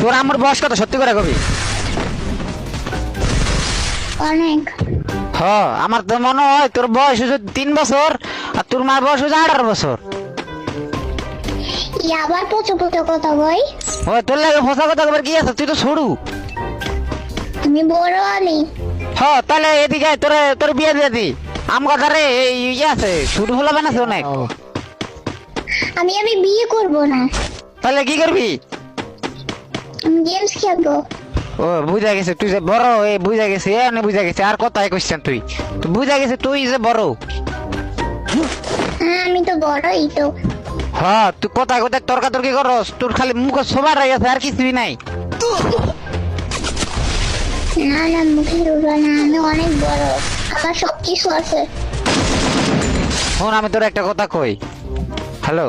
তোর আমার বয়স কত সত্যি করে কবি? অনেক। হ, আমার তো মনে হয় তোর বয়স হচ্ছে 3 বছর আর তোর মার বয়স হচ্ছে 18 বছর। আবার পচো পচো কথা কই। ও তোর লাগে ফসা কথা কবার কি আছে? তুই তো সরু। আমি বড় আমি। হ, তাহলে এদিকে আয়, তোর বিয়ে দিয়ে দি। আম কথা রে এই ইয়ে আছে, শুরু হলো বানাছে অনেক। আমি বিয়ে করব না। তাহলে কি করবি? আমি গেমস খেলবো। ও বুঝা গেছে, তুই যে বড় এ বুঝা গেছে, এ অনেক বুঝা গেছে। আর কথাই কইছেন তুই, তুই বুঝা গেছে তুই যে বড়। হ্যাঁ আমি তো বড়ই তো। হ্যাঁ, তুই কথা কথা তর্কাতর্কি করস, তোর খালি মুখ সবার আছে আর কিছুই নাই। না না মুখে ধরবো না, আমি অনেক বড়, আমার সব কিছু আছে। শোন আমি তোর একটা কথা কই। হ্যালো।